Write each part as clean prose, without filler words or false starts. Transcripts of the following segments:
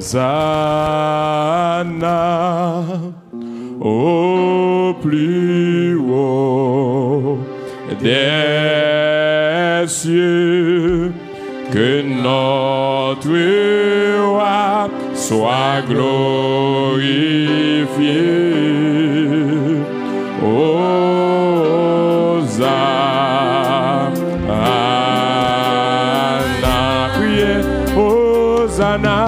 Hosanna au plus haut des cieux, que notre roi soit glorifié. Hosanna, priez, Hosanna.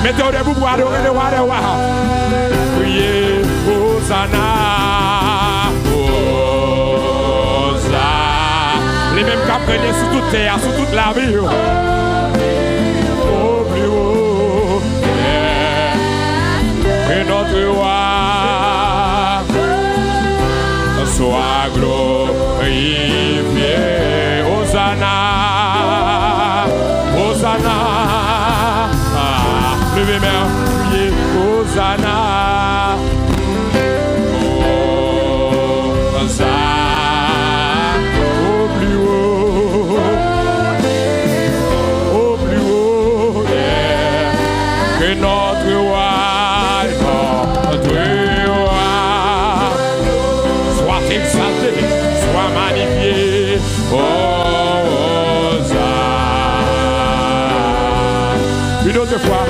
Mettez-vous debout pour adorer le roi des rois. Priez, Hosanna, Hosanna. Les mêmes qui apprennent sur toute terre, sur toute la vie. Au plus haut, que notre roi soit glorifié. Hosanna, Hosanna. Levez main, priez, Hosanna. Hosanna, au plus haut, yeah. Que notre roi, soit exalté, soit magnifié. Hosanna. Une autre fois.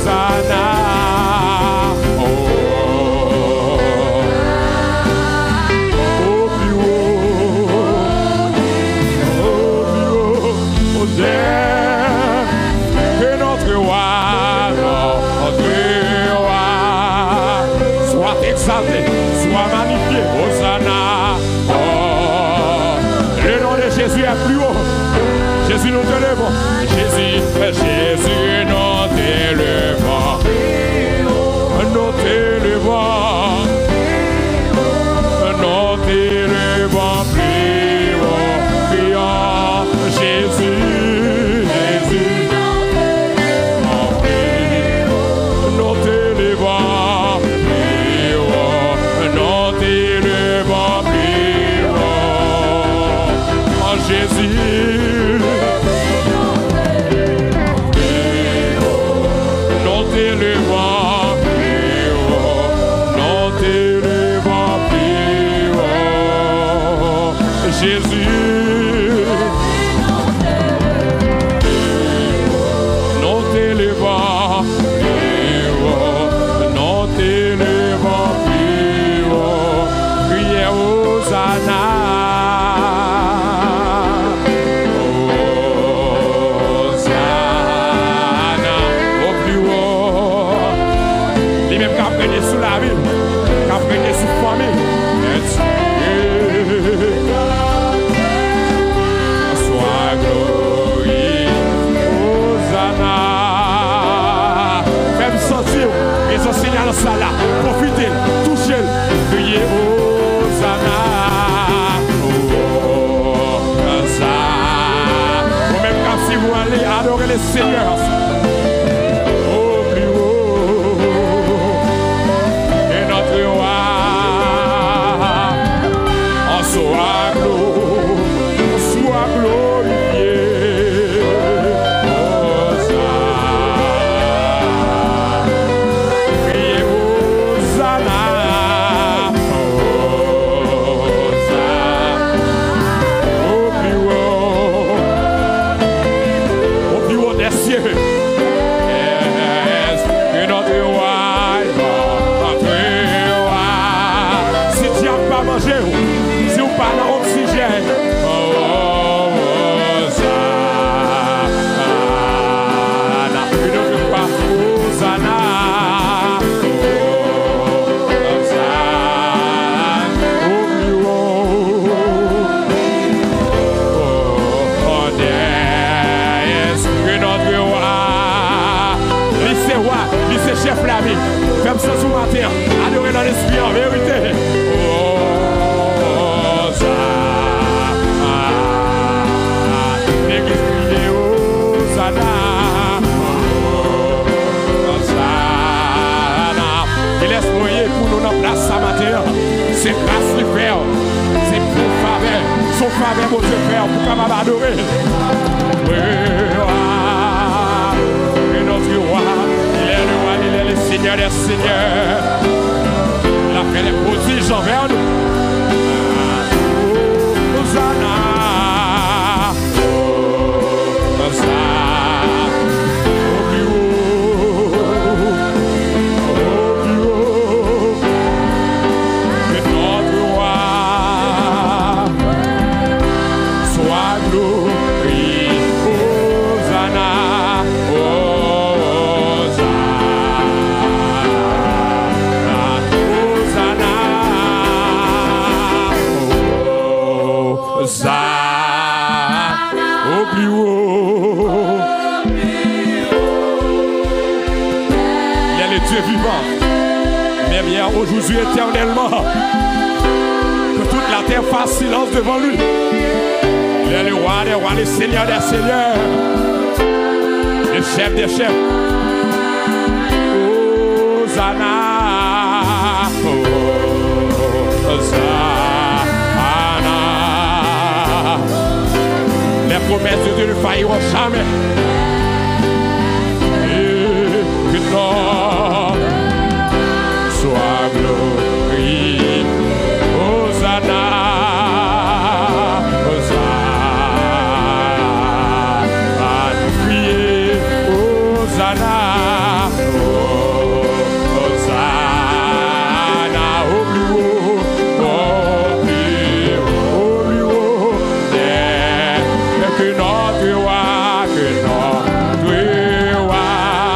Hosanna, oh, au plus haut, oh, que notre roi soit exalté, soit magnifié. Hosanna, oh, le nom de Jésus est plus haut. Jésus, nous te levons. Jésus, nous t'élevons. Nous t'élevons. Nous t'élevons plus haut. Prions Jésus, Jésus. Nous t'élevons plus haut. Nous t'élevons plus haut. Jésus. Jésus, nous t'élevons plus haut, nous t'élevons plus haut, criez Hosanna, Hosanna, au plus haut, les mêmes qui apprennent sous la ville, qui apprennent sous la famille. c'est grâce de faire, c'est pour faveur, son faveur, mon Dieu, faire, pour qu'on m'adorer. Et notre roi, il est le roi, il est le Seigneur des Seigneurs. Il a fait des prodiges envers nous. Hosanna, Hosanna, au plus haut, que notre roi soit glorifié. Hosanna, Hosanna, au plus haut. Il est le Dieu vivant, même hier, aujourd'hui, éternellement. Que toute la terre fasse silence devant lui. Il est le roi des rois, le Seigneur des seigneurs, le chef des chefs. Hosanna, Hosanna. Les promesses de Dieu ne failliront jamais. Et que ton soit glorifié. Hosanna, Hosanna, priez, Hosanna, Hosanna, au plus haut, que notre roi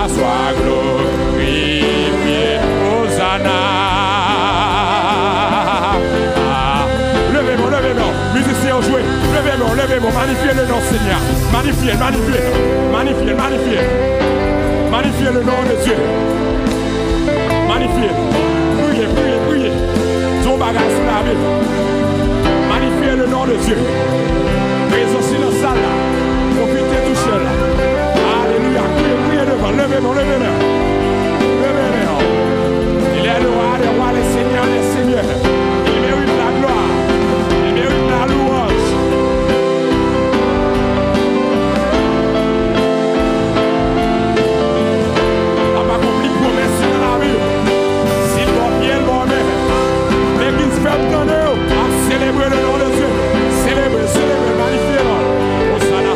soit glorifié. Hosanna. Levez-moi, musiciens jouez. Levez-moi, magnifiez le nom Seigneur. Magnifiez le nom de Dieu. Magnifiez. Priez. Ton bagage sous la vie. Magnifiez le nom de Dieu. Présence aussi dans la salle là. Profitez tout seul là. Alléluia. Priez devant. Levez-moi. Il est le roi des rois, le Seigneur des seigneurs. Il mérite la gloire. Il mérite la louange. On m'a accompli promesse dans la vie. S'il doit bien le bonheur. L'église fait attendre à célébrer le nom de Dieu. Célébrer, magnifiez-le. Hosanna.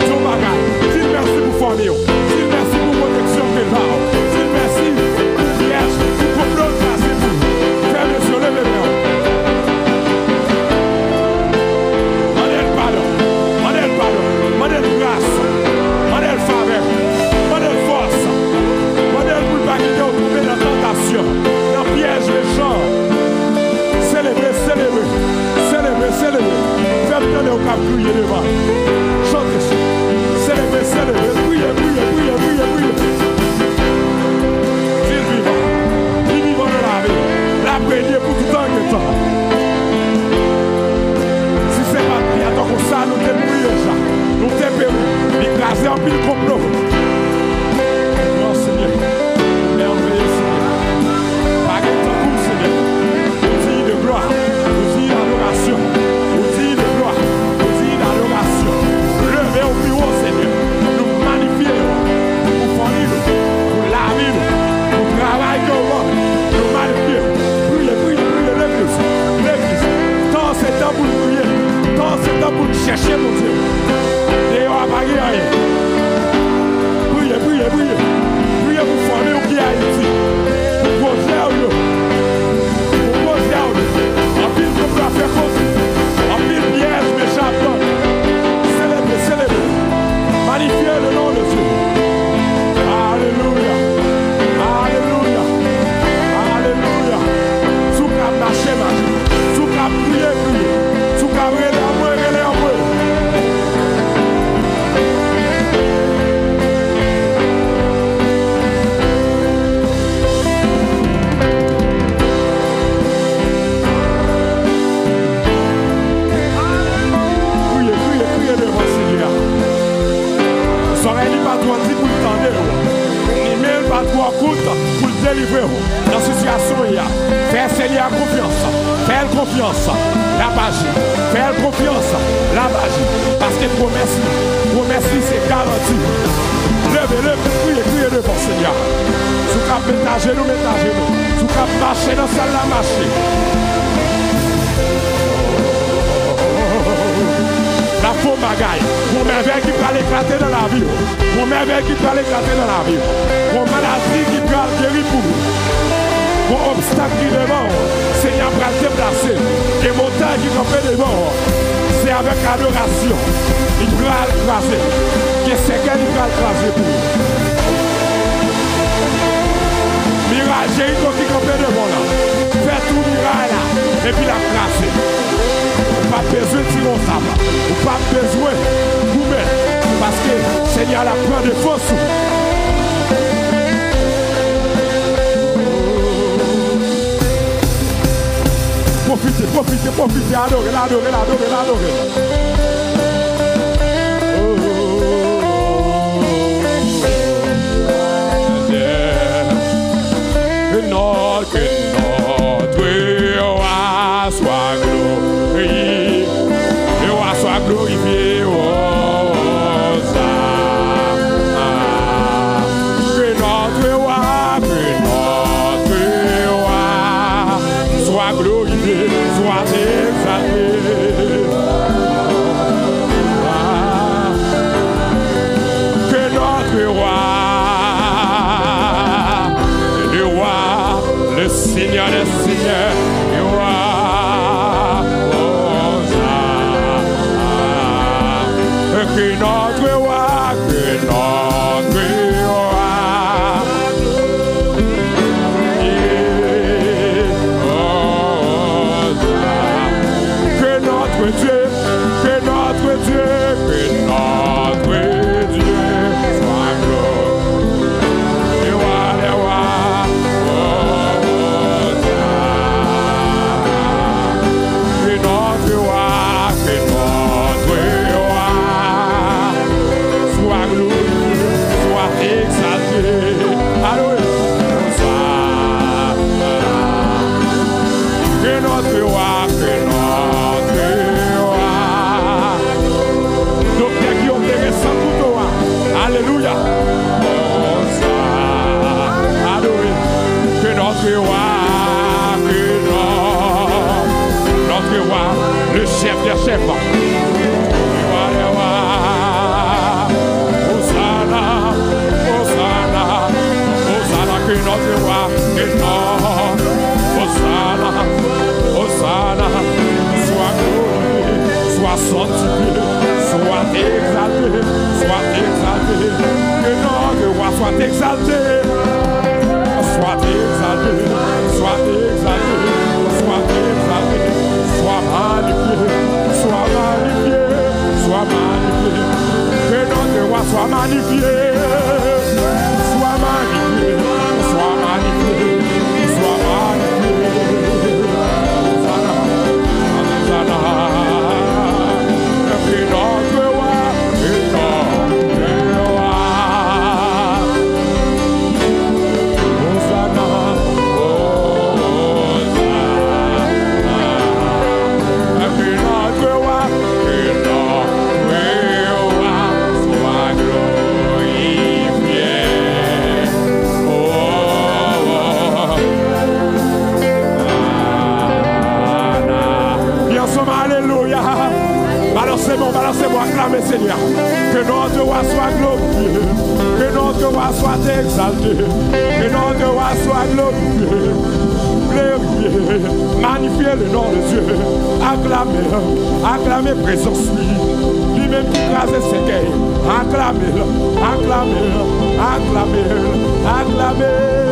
Ton bagage. Dis merci pour famille. Dis merci pour protection de l'art. Dis merci pour piège. Pour l'autre place. Fais le sur le bébé. Mandel pardon. Mandel grâce. Mandel faveur. Mandel force. Mandel pour ne pas quitter au trouver dans la tentation. Dans le piège méchant. Célébrer. Faites entendre au cap crier devant. Chantez ça. Célébrer. Priez. Dis vivant dans la vie. La prière pour tout temps que temps. Si c'est pas prier, attends comme ça, nous t'es prié ça. Nous t'es perdu. Écraser en pile complot. Non, Seigneur. Merveilleux Seigneur. Pas de temps pour Seigneur. Outil de gloire. Outil d'adoration. Levez au plus haut, Seigneur. Nous magnifions. Pour fournir, pour laver, pour travailler. Nous magnifions. Priez, l'église. Tant c'est temps pour prier. Tant c'est temps pour chercher mon Dieu. Et on va pas rien. Priez. Priez pour fournir qui a ici. Pour poser à nous. En pile de bras faire cause. En pile piège, mes champions. Célébrer. Magnifiez le nom de Dieu. Alléluia. Sous cap marcher. Sous cap prier. Sous cap relais à moi. Fais confiance, la magie. Fais confiance, la magie. Parce que promesse, c'est garanti. Levez-le, criez devant Seigneur. Sous cap ménager nous, sous cap marcher dans celle la marcher. La faux bagaille, pour merveille qui peut l'éclater dans la vie. Pour merveille qui peut l'éclater dans la vie. Pour maladie qui peut guérir pour vous. Pour obstacle qui devant, Seigneur va te déplacer. Et montagne qui fait devant, c'est avec adoration. Il va l'écraser. Que c'est qu'elle va l'écraser pour vous. Miracle, Jéricho qui fait devant là. Fais tout miracle là. Et puis la classer. Pas besoin de tirer au sable, ou pas besoin de vous mettre, parce que Seigneur la prend de force. Profitez, adorez. Que notre roi soit glorifié. Le roi soit glorifié, oh, que notre roi soit glorifié, soit exalté. Que notre roi, le roi, le Seigneur des Seigneurs, le roi. Que notre roi, que notre Dieu soit glorifié. Le roi, que notre roi, soit glorifié, soit exalté. Alléluia. Que notre roi, docteur qui opère sans couteau. Alléluia. Alléluia. Que notre roi, le chef des chefs. Que notre roi, que notre Hosanna, soit glorifié, soit sanctifié, soit exalté. Que notre roi soit exalté, soit magnifié. Que notre roi soit magnifié. Balancez-moi, acclamez Seigneur. Que notre roi soit glorifié. Que notre roi soit exalté. Que notre roi soit glorifié. Magnifiez le nom de Dieu. Acclamez présence lui-même qui crase ses gains. Acclamez.